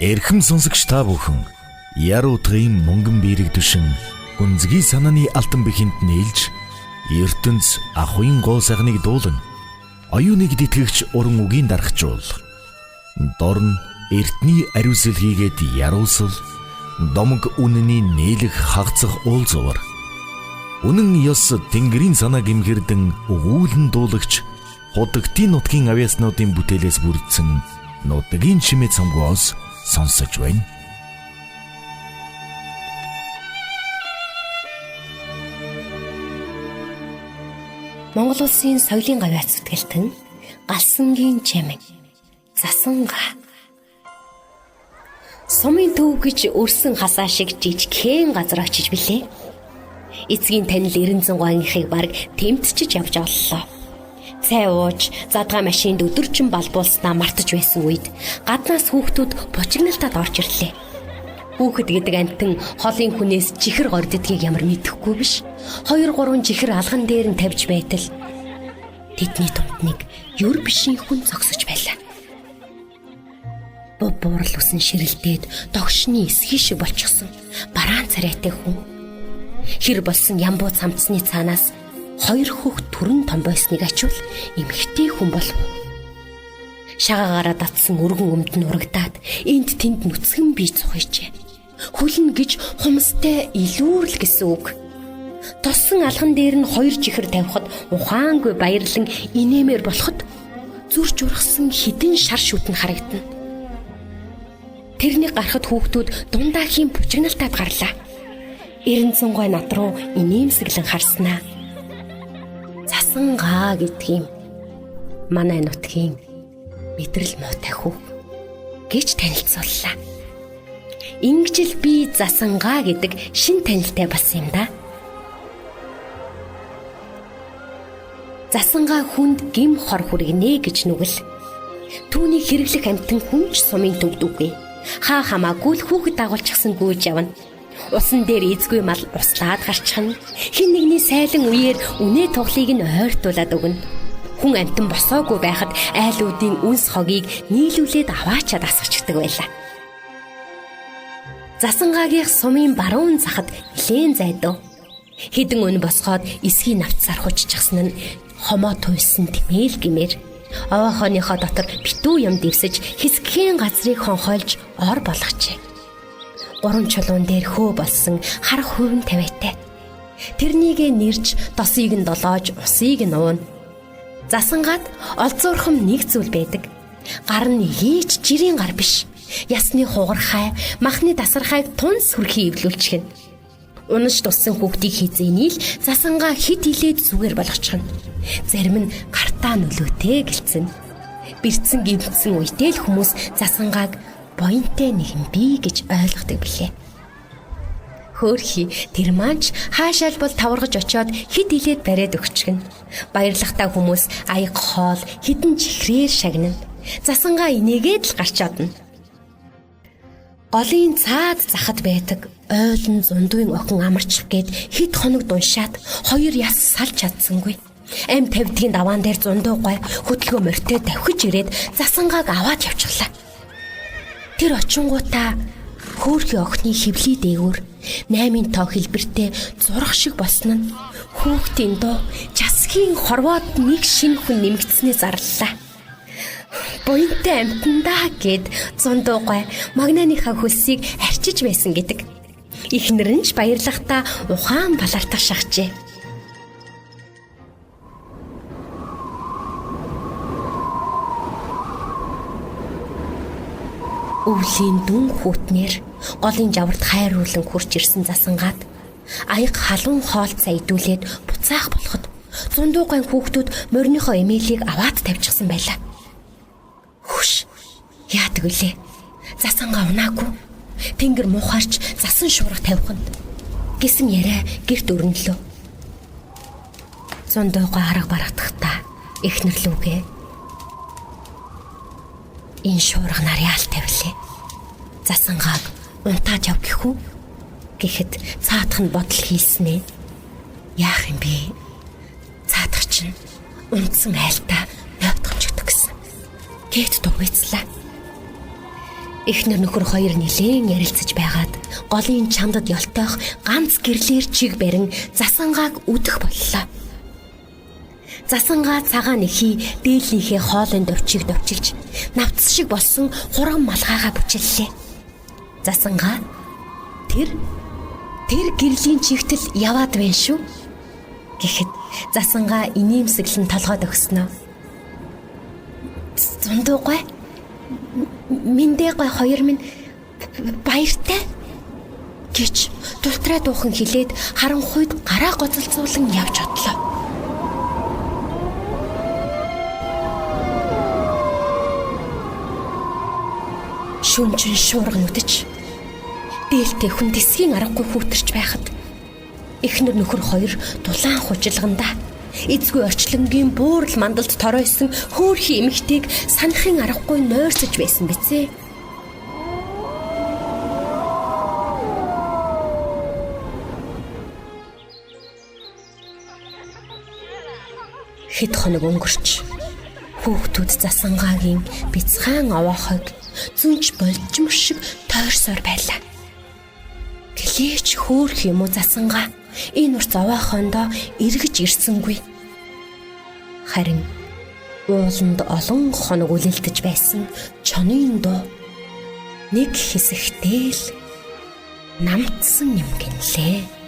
Эрхэм сонсогч та бүхэн яр утгын мөнгөн биерэг түшин гүнзгий санааны алтан бэхинд нээлж ертөнц ахуйн гоо сайхныг дуулан оюуныг дитгэгч уран үгийн дарахжуул дорн эртний ариусэл хийгээд яруулсал домог үнэний нээлэх хагцах уулзуур үнэн ёс тэнгэрийн санаа гимгэрдэн өгүүлэн дуулагч худагтын нутгийн авьяаснуудын бүтээлээс бүрдсэн нутгийн чимээ цамгоос сонсож байна. Монгол улсын соёлын гавьяац зүтгэлтэн галсангийн чимээ засанга сумын төв гэж өрсөн хасаа шиг жижигхэн газар очиж билээ. Эцгийн танил 900 гонгийнхыг баг тэмтчиж явж оллоо. Цай ууж, задгаа машинд өдөржин балбуулснаа мартаж байсан үед гаднаас хүүхдүүд бужигналтад орж ирлээ. Хүүхэд гэдэг амтан холын хүнээс чихэр горддгийг ямар мэдэхгүй биш. 2-3 чихэр алган дээр нь тавьж байтал тэдний томт нэг юр бишийн хүн зогсож байлаа. Буурал усан ширэлдээд догшны эсхий шиг болчихсон бараан царайтай хүн. Хэр болсон ямбуу цамцны цаанаас 2 хүүхэд түрэн том байсныг ачвал эмэгтэй хүн болов. Шагаагаараа татсан өргөн өмд нь урагдаад энд тэнд нүцгэн бие цухижээ. Хүлнэ гэж хумстай илүүрл гэсэн үг. Тоссон алхан дээр нь 2 чихэр тавихад ухаангүй баярлан инээмээр болоход зүрч ургасан хідэн шар шүтэн харагдана. Тэрний гарахад хүүхдүүд дундаахийн бужигналтад гарлаа. 900 гой над руу инээмсэглэн харснаа. Засангаа гэдгийм манай нутгийн мэдрэл муутай хүү гэж танилцууллаа. Ингэж л би засангаа гэдэг шин танилтай болсон юм да. Засангаа хүнд гим хор хүргэнэ гэж нүгэл. Түүний хэрэглэх амтан хүнч сумын төвд үгүй. Хаа хамаагүй л хүүхэд дагуулчихсан гүйж явна. Усан дээр эзгүй мал услаад гарчихна. Хин нэгний сайлан үеэр үнэ тоглыг нь ойртуулад өгнө. Хүн амтан босоогүй байхад айлуудын үнс хогийг нийлүүлээд аваачаад асгачдаг байлаа. Засангаагийн сумын баруун захад нэлээд зайдав. Хэдэн өн босгоод эсгийн навцсаар хуччихсан нь хомоо туйсан тэмээл гимээр овоохоныхоо дотор битүү юм дэвсэж хэсгийн газрыг хонхойлж ор болгочээ. 3 чулуун дээр хөө болсон хар хувин тавиатай. Тэрнийгээ нэрж досыг нь долоож усыг нь ууна. Засангаад олзуурхам нэг зүйл байдаг. Гар нь ээж жирийн гар биш. Ясны хугархай, махны дасархайг тунс хүрхий эвлүүлчихнэ. Унаж туссан хүүхдийг хизээнийл засангаа хит хилээд зүгээр болгочихно. Зарим нь гартаа нөлөөтэй гэлцэн. Бэрцэн гимтсэн үедээ л хүмүүс засангааг боёнтой нэгэн бий гэж ойлгодог билээ. Хөөрхи тэр маань хаашаал бол таваргаж очиод хид хилээд бариад өгчихнэ. Баярлахтаа хүмүүс аяг хоол хідэн чихрээр шагнана. Засангаа инээгээд л гарч одно. Голын цаад захад байдаг ойлн зундуйн охин амарч гээд хэд хоног дуншаад 2 яс салж чадсангүй. Ам тавьдгийн даваан дээр зундуу гой хөдөлгөө морьтой давхиж ирээд засангааг аваад явчихлаа. Тэр очингуудаа хөөрхи охины хөвлий дээгүүр 8 тоо хэлбэртэй зурх шиг болсон нь хүүхдийн дуу часгийн хорвоод нэг шинэ хүн нэмэгдснээ зарлалаа. Буянтай амтандаа гэд зундуу гой магнаныхаа хөлсийг арчиж байсан гэдэг. Ихнэр нь ч баярлахтаа ухаан балартах шахжээ. Өвлийн дүн хүүтнэр голын жаварт хайруулан хурж ирсэн засангаад аяг халуун хоолцоо идүүлээд буцаах болоход зундуу гой хүүхдүүд морьныхоо эмээлийг аваад тавьчихсан байлаа. Хүш яадаг үлээ. Засангаа унаагүй. Тэнгэр муухаарч засан шуурга тавихын гэсэн яриа гэрт өрнөлөө. Зундуу гой арга барагдахтаа эхнэрлүүгээ энэ шуурга наряал тавилээ. Засангааг унтааж яв гэхүү гэхэд цаадах нь бодол хийснэ. Яах юм бэ? Цаадах чинь унтсан айлтаа нойтгомжтой гэсэн. Гэт дугуйцлаа. Эхнэр нөхөр хоёр нилээн ярилцаж байгаад голын чамдад ёлтойх ганц гэрлэр чиг барин засангааг үдэх боллоо. Засангаа цагаан нэхий дээлийнхээ хоолойн довчийг довчилж навц шиг болсон хурган малгайгаа бүчиллээ. Засангаа тэр гэрлийн чигтэл яваад байна шүү. Гэхэд засангаа инээмсэглэн толгойд өгснөө. Зундуугай Миндэгой хоёр минь баяртай гэж дултраа дуухан хэлээд харанхуйд гараа гоцолцуулан явж одлоо. Шүнжин шуурган үдэж дээлтэй хүн тэсгийн аргагүй хүүтэрч байхад эхнэр нөхөр хоёр дулаан хужилгандаа эзгүй орчлонгийн буурал мандалд торойсон хөөрхий эмэгтэйг санахын аргагүй нойрсож байсан бизээ. Хэд хоног өнгөрч хүүхдүүд засангаагийн бяцхан овоохойг зүнж болжмор шиг тойрсоор байлаа. Гэлээч хөөрх юм уу засангаа энэ урт овоохондоо эргэж ирсэнгүй. Харин ууланд олон хоног үлэлдэж байсан чонын дуу нэг хэсэгтэл намтсан юм гинлээ.